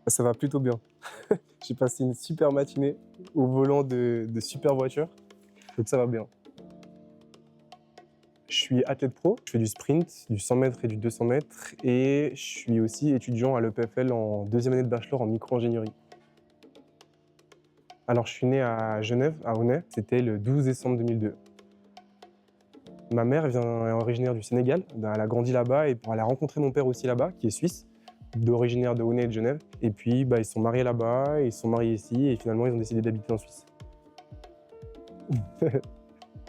Ça va plutôt bien. J'ai passé une super matinée au volant de super voitures, donc ça va bien. Je suis athlète pro, je fais du sprint, du 100 mètres et du 200 mètres et je suis aussi étudiant à l'EPFL en deuxième année de bachelor en micro-ingénierie. Alors je suis né à Genève, à Aulnay, c'était le 12 décembre 2002. Ma mère est originaire du Sénégal, elle a grandi là-bas et elle a rencontré mon père aussi là-bas, qui est suisse, d'originaire de Aulnay et de Genève. Et puis ils se sont mariés là-bas, ils se sont mariés ici et finalement ils ont décidé d'habiter en Suisse.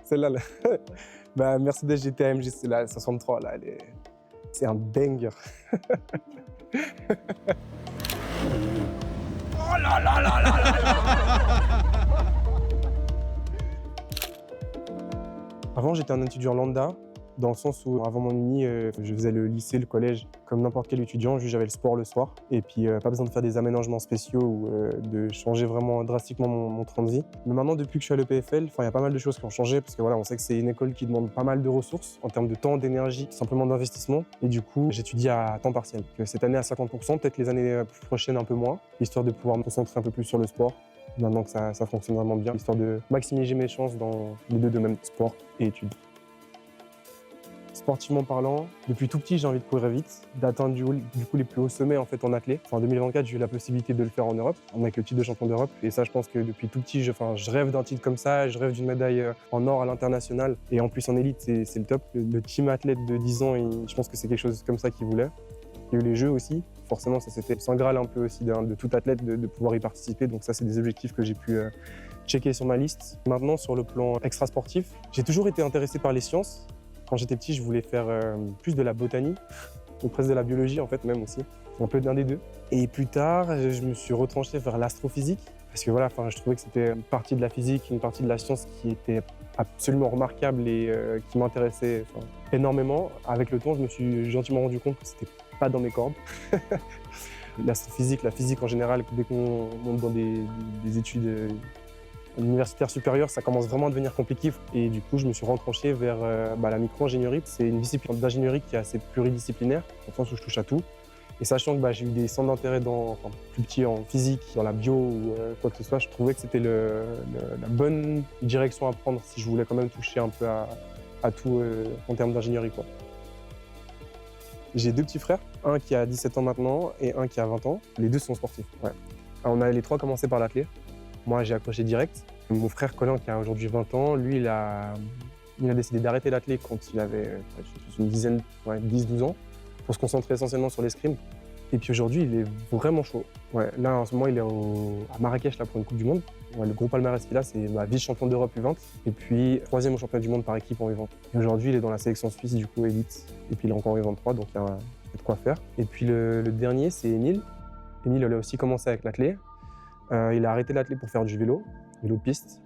Celle-là, là. Mercedes GT AMG, c'est la 63, là, c'est un banger. Oh là là là là là là. Avant, j'étais un étudiant lambda, dans le sens où avant mon uni, je faisais le lycée, le collège, comme n'importe quel étudiant, juste j'avais le sport le soir. Et puis pas besoin de faire des aménagements spéciaux ou de changer vraiment drastiquement mon train de vie. Mais maintenant, depuis que je suis à l'EPFL, il y a pas mal de choses qui ont changé, parce que voilà, on sait que c'est une école qui demande pas mal de ressources en termes de temps, d'énergie, simplement d'investissement. Et du coup, j'étudie à temps partiel. Donc, cette année à 50%, peut-être les années prochaines un peu moins, histoire de pouvoir me concentrer un peu plus sur le sport. Maintenant que ça fonctionne vraiment bien, histoire de maximiser mes chances dans les deux domaines, sport et études. Sportivement parlant, depuis tout petit, j'ai envie de courir vite, d'atteindre du coup les plus hauts sommets en fait en athlée. En 2024, j'ai eu la possibilité de le faire en Europe, avec le titre de champion d'Europe. Et ça, je pense que depuis tout petit, je rêve d'un titre comme ça, je rêve d'une médaille en or à l'international. Et en plus en élite, c'est le top. Le team athlète de 10 ans, je pense que c'est quelque chose comme ça qu'il voulait. Il y a eu les Jeux aussi. Forcément, ça c'était le saint graal un peu aussi de tout athlète de pouvoir y participer. Donc ça, c'est des objectifs que j'ai pu checker sur ma liste. Maintenant, sur le plan extra-sportif, j'ai toujours été intéressé par les sciences. Quand j'étais petit, je voulais faire plus de la botanie, ou presque de la biologie en fait même aussi. Un peu d'un des deux. Et plus tard, je me suis retranché vers l'astrophysique. Parce que voilà, je trouvais que c'était une partie de la physique, une partie de la science qui était absolument remarquable et qui m'intéressait énormément. Avec le temps, je me suis gentiment rendu compte que c'était pas dans mes cordes. L'astrophysique, la physique en général, dès qu'on monte dans des études universitaires supérieures, ça commence vraiment à devenir compliqué. Et du coup, je me suis retranché vers la micro-ingénierie. C'est une discipline d'ingénierie qui est assez pluridisciplinaire, au sens où je touche à tout. Et sachant que j'ai eu des centres d'intérêt plus petits en physique, dans la bio ou quoi que ce soit, je trouvais que c'était la bonne direction à prendre si je voulais quand même toucher un peu à tout en termes d'ingénierie, quoi. J'ai deux petits frères, un qui a 17 ans maintenant et un qui a 20 ans. Les deux sont sportifs, ouais. Alors, on a les trois commencé par l'athlé. Moi, j'ai accroché direct. Mon frère Colin, qui a aujourd'hui 20 ans, lui, il a décidé d'arrêter l'athlé quand il avait une dizaine, 10-12 ans, pour se concentrer essentiellement sur l'escrime. Et puis aujourd'hui, il est vraiment chaud. Ouais, là, en ce moment, il est à Marrakech là, pour une Coupe du Monde. Ouais, le gros palmarès qu'il a, c'est vice-champion d'Europe U20 et puis troisième au championnat du monde par équipe en U20. Et aujourd'hui, il est dans la sélection suisse, du coup, élite. Et puis il est encore en U23, donc il y a de quoi faire. Et puis le dernier, c'est Émile. Émile, il a aussi commencé avec l'athlé. Il a arrêté l'athlé pour faire du vélo de piste.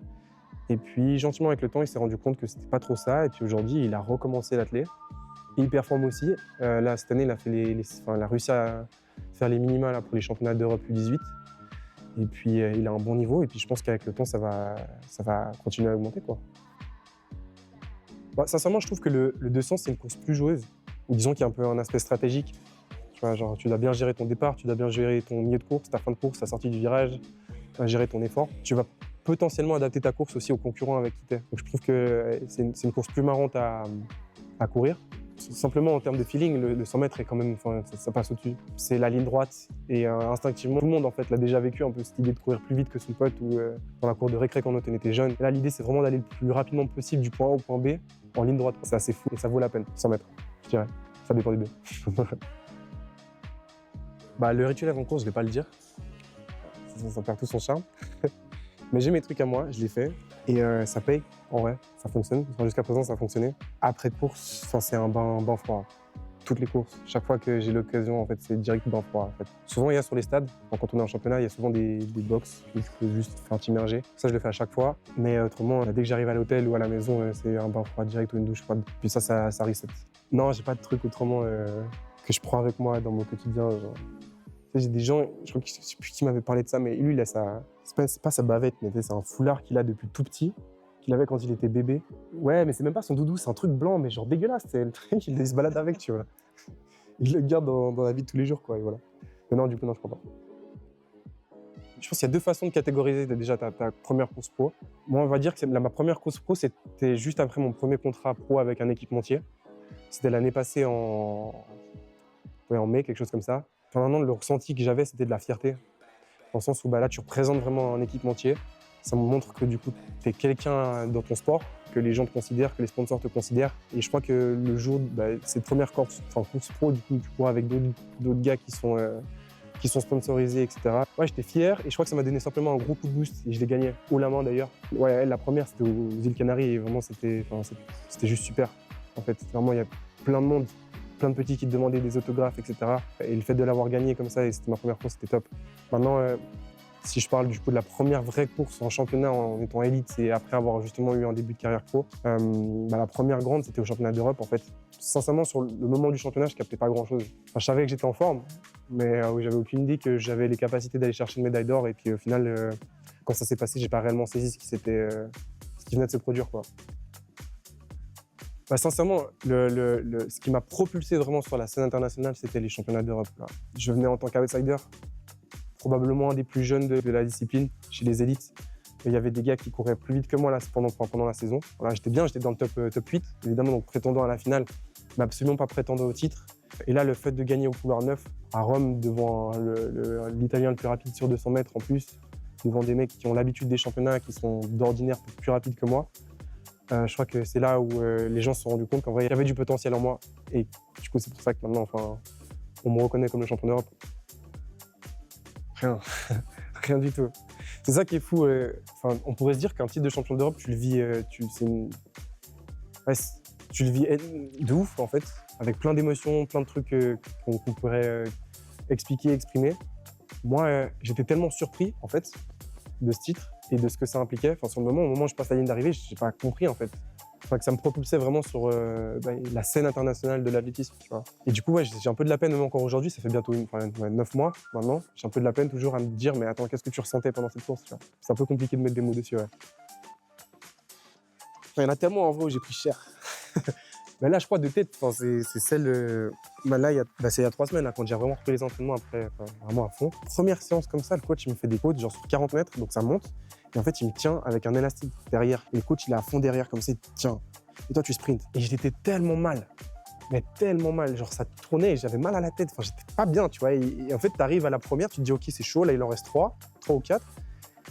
Et puis, gentiment, avec le temps, il s'est rendu compte que c'était pas trop ça. Et puis aujourd'hui, il a recommencé l'athlé. Il performe aussi. Là, cette année, il a réussi à faire les minima là, pour les championnats d'Europe U18. Et puis, il a un bon niveau. Et puis, je pense qu'avec le temps, ça va continuer à augmenter, quoi. Sincèrement, je trouve que le 200, c'est une course plus joueuse. Ou disons qu'il y a un peu un aspect stratégique. Tu vois, genre, tu dois bien gérer ton départ, tu dois bien gérer ton milieu de course, ta fin de course, ta sortie du virage, gérer ton effort. Tu vas potentiellement adapter ta course aussi aux concurrents avec qui tu es. Donc, je trouve que c'est une course plus marrante à courir. Simplement en termes de feeling, le 100 mètres est quand même, ça passe au-dessus. C'est la ligne droite et instinctivement, tout le monde en fait l'a déjà vécu un peu cette idée de courir plus vite que son pote ou dans la cour de récré quand on était jeune. Et là, l'idée c'est vraiment d'aller le plus rapidement possible du point A au point B en ligne droite. C'est assez fou et ça vaut la peine, 100 mètres, je dirais. Ça dépend des deux. Le rituel avant course, je vais pas le dire. Ça perd tout son charme. Mais j'ai mes trucs à moi, je les fais et ça paye, en vrai, ça fonctionne. Jusqu'à présent, ça a fonctionné. Après course, c'est un bain froid. Toutes les courses, chaque fois que j'ai l'occasion, en fait, c'est direct bain froid. En fait. Souvent, il y a sur les stades, quand on est en championnat, il y a souvent des box où tu peux juste faire t'immerger. Ça, je le fais à chaque fois. Mais autrement, dès que j'arrive à l'hôtel ou à la maison, c'est un bain froid direct ou une douche froide. Puis ça reset. Non, j'ai pas de truc autrement que je prends avec moi dans mon quotidien. Genre. J'ai des gens, je crois que je sais plus qui m'avait parlé de ça, mais lui, il a c'est pas sa bavette, mais c'est un foulard qu'il a depuis tout petit, qu'il avait quand il était bébé. Ouais, mais c'est même pas son doudou, c'est un truc blanc, mais genre dégueulasse, c'est le truc, il se balade avec, tu vois. Il le garde dans la vie de tous les jours, quoi, et voilà. Mais non, du coup, non, je crois pas. Je pense qu'il y a deux façons de catégoriser déjà ta première course pro. Moi, on va dire que ma première course pro, c'était juste après mon premier contrat pro avec un équipementier. C'était l'année passée en mai, quelque chose comme ça. Pendant un an, le ressenti que j'avais, c'était de la fierté. Dans le sens où là, tu représentes vraiment un équipementier. Ça me montre que du coup, tu es quelqu'un dans ton sport, que les gens te considèrent, que les sponsors te considèrent. Et je crois que le jour, cette première course pro, du coup, tu cours avec d'autres gars qui sont sponsorisés, etc. Ouais, j'étais fier et je crois que ça m'a donné simplement un gros coup de boost et je l'ai gagné haut la main d'ailleurs. Ouais, la première, c'était aux îles Canaries et vraiment, c'était juste super. En fait, vraiment, il y a plein de monde, plein de petits qui te demandaient des autographes, etc. Et le fait de l'avoir gagné comme ça, et c'était ma première course, c'était top. Maintenant, si je parle du coup de la première vraie course en championnat en étant élite et après avoir justement eu un début de carrière pro, la première grande, c'était au championnat d'Europe en fait. Sincèrement, sur le moment du championnat, je captais pas grand-chose. Enfin, je savais que j'étais en forme, mais j'avais aucune idée que j'avais les capacités d'aller chercher une médaille d'or. Et puis au final, quand ça s'est passé, j'ai pas réellement saisi ce qui venait de se produire, quoi. Sincèrement, ce qui m'a propulsé vraiment sur la scène internationale, c'était les championnats d'Europe. Je venais en tant qu'outsider, probablement un des plus jeunes de la discipline, chez les élites. Et il y avait des gars qui couraient plus vite que moi là, pendant la saison. Voilà, j'étais bien, j'étais dans le top 8, évidemment, donc prétendant à la finale, mais absolument pas prétendant au titre. Et là, le fait de gagner au couloir 9 à Rome, devant l'Italien le plus rapide sur 200 mètres en plus, devant des mecs qui ont l'habitude des championnats, qui sont d'ordinaire plus rapides que moi, je crois que c'est là où les gens se sont rendus compte qu'en vrai, il y avait du potentiel en moi. Et du coup, c'est pour ça que maintenant, on me reconnaît comme le champion d'Europe. Rien. Rien du tout. C'est ça qui est fou. On pourrait se dire qu'un titre de champion d'Europe, tu le vis, tu le vis de ouf, en fait, avec plein d'émotions, plein de trucs qu'on pourrait expliquer, exprimer. Moi, j'étais tellement surpris, en fait, de ce titre et de ce que ça impliquait. Sur le moment, au moment où je passe la ligne d'arrivée, je n'ai pas compris, en fait. Que ça me propulsait vraiment sur la scène internationale de l'athlétisme, tu vois. Et du coup, j'ai un peu de la peine, même encore aujourd'hui, ça fait bientôt 9 mois maintenant, j'ai un peu de la peine toujours à me dire, mais attends, qu'est-ce que tu ressentais pendant cette course, tu vois. C'est un peu compliqué de mettre des mots dessus, ouais. Il y en a tellement en vrai où j'ai pris cher. Mais là, je crois de tête, c'est celle. C'est il y a 3 semaines, là, quand j'ai vraiment repris les entraînements après, vraiment à fond. Première séance comme ça, le coach il me fait des côtes, genre sur 40 mètres, donc ça monte. Et en fait, il me tient avec un élastique derrière. Et le coach, il est à fond derrière, comme ça, il te tient. Et toi, tu sprints. Et j'étais tellement mal. Mais tellement mal. Genre, ça tournait et j'avais mal à la tête. J'étais pas bien, tu vois. Et en fait, tu arrives à la première, tu te dis, OK, c'est chaud, là, il en reste 3 ou 4.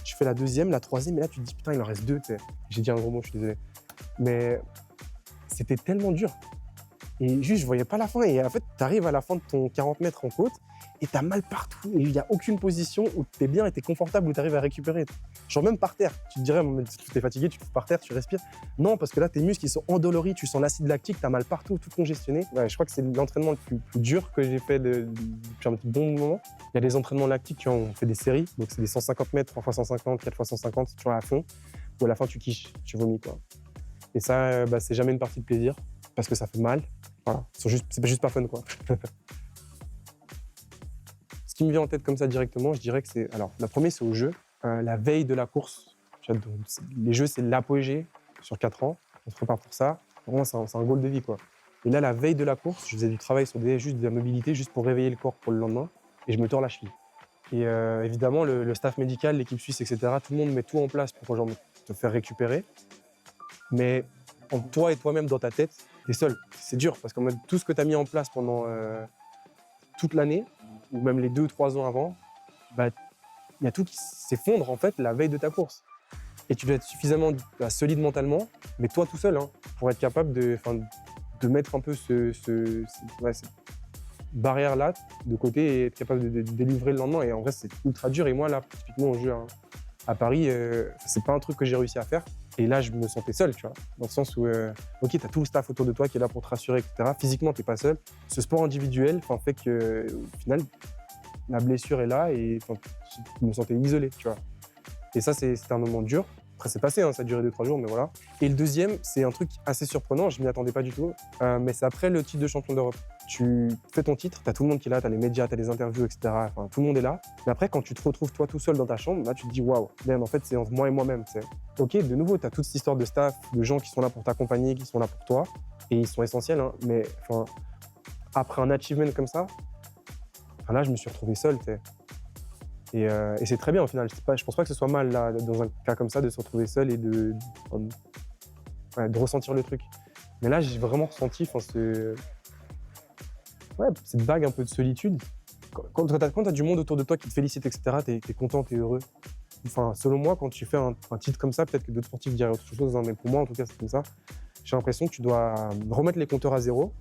Tu fais la deuxième, la troisième, et là, tu te dis, putain, il en reste 2, tu sais. J'ai dit un gros mot, je suis désolé. Mais c'était tellement dur. Et juste, je voyais pas la fin. Et en fait, tu arrives à la fin de ton 40 mètres en côte et tu as mal partout. Et il n'y a aucune position où tu es bien et tu es confortable, où tu arrives à récupérer. Genre même par terre. Tu te dirais, tu es fatigué, tu te fous par terre, tu respires. Non, parce que là, tes muscles ils sont endoloris, tu sens l'acide lactique, tu as mal partout, tout congestionné. Ouais, je crois que c'est l'entraînement le plus dur que j'ai fait depuis un petit bon moment. Il y a des entraînements lactiques, tu vois, on fait des séries. Donc, c'est des 150 mètres, 3 x 150, 4 x 150, tu vois, à fond. Où à la fin, tu quiches, tu vomis, quoi. Et ça, c'est jamais une partie de plaisir parce que ça fait mal. Voilà, c'est juste pas fun, quoi. Ce qui me vient en tête comme ça directement, je dirais que c'est... Alors, la première, c'est au jeu. La veille de la course. Les jeux, c'est l'apogée sur 4 ans. On se prépare pour ça. Vraiment, c'est un goal de vie, quoi. Et là, la veille de la course, je faisais du travail sur juste de la mobilité, juste pour réveiller le corps pour le lendemain. Et je me tords la cheville. Et évidemment, le staff médical, l'équipe suisse, etc., tout le monde met tout en place pour genre, te faire récupérer. Mais entre toi et toi-même dans ta tête, t'es seul. C'est dur parce que tout ce que tu as mis en place pendant toute l'année, ou même les 2 ou 3 ans avant, il y a tout qui s'effondre en fait la veille de ta course. Et tu dois être suffisamment solide mentalement, mais toi tout seul, pour être capable de mettre un peu cette barrière-là de côté et être capable de délivrer le lendemain. Et en vrai, c'est ultra dur. Et moi, là, typiquement au jeu à Paris, c'est pas un truc que j'ai réussi à faire. Et là, je me sentais seul, tu vois, dans le sens où, OK, tu as tout le staff autour de toi qui est là pour te rassurer, etc. Physiquement, tu n'es pas seul. Ce sport individuel fait qu'au final, la blessure est là et je me sentais isolé, tu vois. Et ça, c'était un moment dur. Après, c'est passé, ça a duré 2-3 jours, mais voilà. Et le deuxième, c'est un truc assez surprenant, je m'y attendais pas du tout, mais c'est après le titre de champion d'Europe. Tu fais ton titre, tu as tout le monde qui est là, tu as les médias, tu as les interviews, etc. Enfin, tout le monde est là. Mais après, quand tu te retrouves toi tout seul dans ta chambre, là, tu te dis waouh, en fait, c'est entre moi et moi-même. OK, de nouveau, tu as toute cette histoire de staff, de gens qui sont là pour t'accompagner, qui sont là pour toi, et ils sont essentiels, mais après un achievement comme ça, là, je me suis retrouvé seul, t'sais. Et c'est très bien au final. Je pense pas que ce soit mal, là, dans un cas comme ça, de se retrouver seul et de ressentir le truc. Mais là, j'ai vraiment ressenti cette vague un peu de solitude. Quand t'as du monde autour de toi qui te félicite, etc., t'es content, t'es heureux. Enfin, selon moi, quand tu fais un titre comme ça, peut-être que d'autres sportifs diraient autre chose, hein, mais pour moi, en tout cas, c'est comme ça. J'ai l'impression que tu dois remettre les compteurs à zéro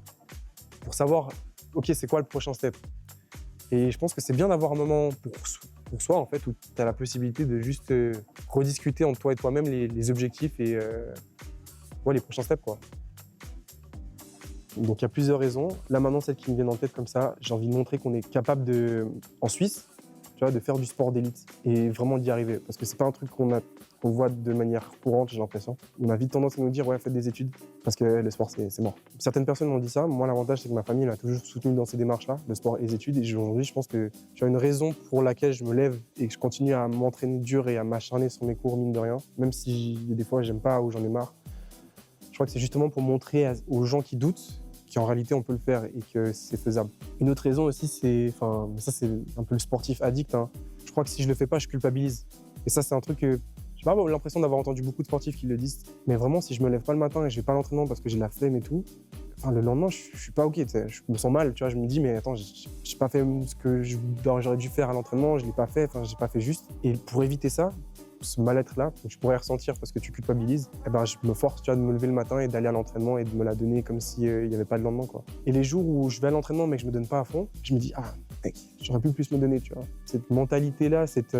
pour savoir, OK, c'est quoi le prochain step? Et je pense que c'est bien d'avoir un moment pour soi, en fait, où tu as la possibilité de juste rediscuter entre toi et toi-même les objectifs et les prochains steps, quoi. Donc il y a plusieurs raisons. Là maintenant, celle qui me vient en tête comme ça, j'ai envie de montrer qu'on est capable en Suisse, tu vois, de faire du sport d'élite et vraiment d'y arriver. Parce que c'est pas un truc qu'on voit de manière courante, j'ai l'impression. On a vite tendance à nous dire, ouais, faites des études, parce que le sport, c'est mort. Certaines personnes m'ont dit ça. Moi, l'avantage, c'est que ma famille m'a toujours soutenu dans ces démarches-là, le sport et les études. Et aujourd'hui, je pense que tu as une raison pour laquelle je me lève et que je continue à m'entraîner dur et à m'acharner sur mes cours, mine de rien. Même si des fois, j'aime pas ou j'en ai marre. Je crois que c'est justement pour montrer aux gens qui doutent qu'en réalité, on peut le faire et que c'est faisable. Une autre raison aussi, ça c'est un peu le sportif addict, hein. Je crois que si je le fais pas, je culpabilise. Et ça, c'est un truc que j'ai pas l'impression d'avoir entendu beaucoup de sportifs qui le disent. Mais vraiment, si je me lève pas le matin et je vais pas à l'entraînement parce que j'ai la flemme et tout, le lendemain, je suis pas OK. Je me sens mal, tu vois. Je me dis, mais attends, j'ai pas fait ce que j'aurais dû faire à l'entraînement, je l'ai pas fait, j'ai pas fait juste. Et pour éviter ça, ce mal-être-là, que tu pourrais ressentir parce que tu culpabilises, je me force, tu vois, de me lever le matin et d'aller à l'entraînement et de me la donner comme s'il n'y avait pas de lendemain, quoi. Et les jours où je vais à l'entraînement mais que je me donne pas à fond, je me dis, ah, mec, j'aurais pu plus me donner, tu vois. Cette mentalité-là, cette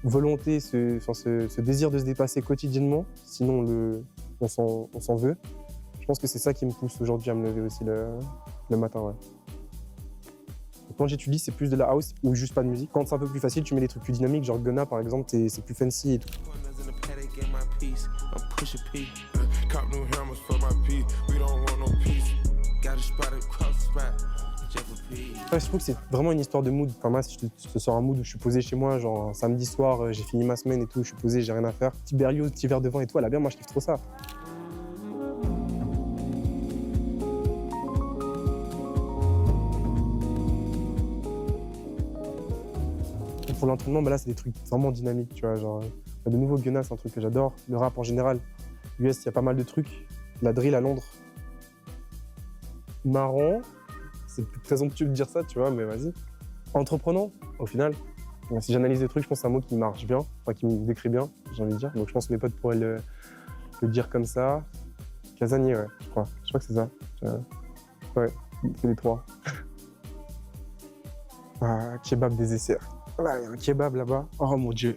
volonté, ce désir de se dépasser quotidiennement, sinon on s'en veut. Je pense que c'est ça qui me pousse aujourd'hui à me lever aussi le matin, ouais. Quand j'étudie, c'est plus de la house ou juste pas de musique. Quand c'est un peu plus facile, tu mets des trucs plus dynamiques, genre Gunna par exemple, c'est plus fancy et tout. Ouais, je trouve que c'est vraiment une histoire de mood. Enfin, moi, si je te sors un mood où je suis posé chez moi, genre un samedi soir, j'ai fini ma semaine et tout, je suis posé, j'ai rien à faire. Petit Berlioz, petit verre de vin et tout, elle a bien, moi je kiffe trop ça. Pour l'entraînement, là, c'est des trucs vraiment dynamiques, tu vois. Genre, de nouveau, Gunna, c'est un truc que j'adore. Le rap en général, US, il y a pas mal de trucs. La drill à Londres, marrant. C'est présomptueux de dire ça, tu vois, mais vas-y. Entreprenant, au final. Si j'analyse des trucs, je pense que c'est un mot qui marche bien, enfin, qui me décrit bien, j'ai envie de dire. Donc je pense que mes potes pourraient le dire comme ça. Casanier, ouais, je crois. Je crois que c'est ça. Ouais, c'est les trois. Kebab des Essers. Voilà, il y a un kebab là-bas. Oh mon Dieu,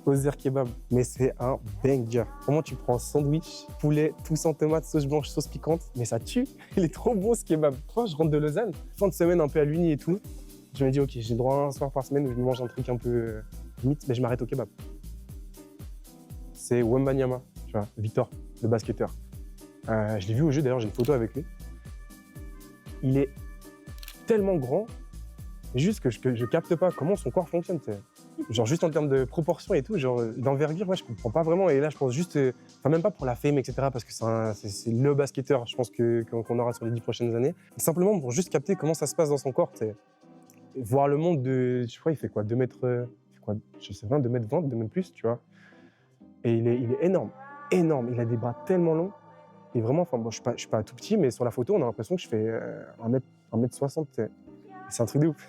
Ozer Kebab. Mais c'est un banger. Comment tu prends un sandwich, poulet, tout sans tomate, sauce blanche, sauce piquante, mais ça tue. Il est trop bon ce kebab. Moi, je rentre de Lausanne, fin de semaine un peu à l'uni et tout. Je me dis, OK, j'ai droit à un soir par semaine où je me mange un truc un peu limite, mais je m'arrête au kebab. C'est Wembanyama, tu vois, Victor, le basketteur. Je l'ai vu au jeu, d'ailleurs, j'ai une photo avec lui. Il est tellement grand, juste que je capte pas comment son corps fonctionne. Genre juste en termes de proportion et tout, genre d'envergure, ouais, je comprends pas vraiment. Et là, je pense juste, même pas pour la fame, etc., parce que c'est le basketteur, je pense qu'on aura sur les 10 prochaines années. Simplement pour juste capter comment ça se passe dans son corps, voir le monde je crois, il fait quoi, 2 mètres, je sais pas, 2 mètres 20, 2 mètres plus, tu vois. Et il est énorme, énorme. Il a des bras tellement longs. Et vraiment, bon, je suis pas tout petit, mais sur la photo, on a l'impression que je fais 1m60. C'est un truc de ouf.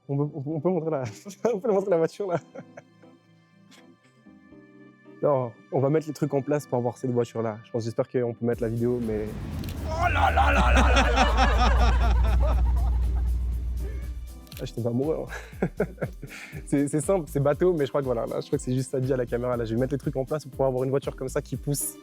On peut montrer on peut montrer la voiture là. Non, on va mettre les trucs en place pour avoir cette voiture là. J'espère qu'on peut mettre la vidéo, mais. Oh là là là là là là. Je t'ai pas mourir. C'est simple, c'est bateau, mais je crois que voilà, là, je crois que c'est juste ça dit à la caméra. Là, je vais mettre les trucs en place pour pouvoir avoir une voiture comme ça qui pousse.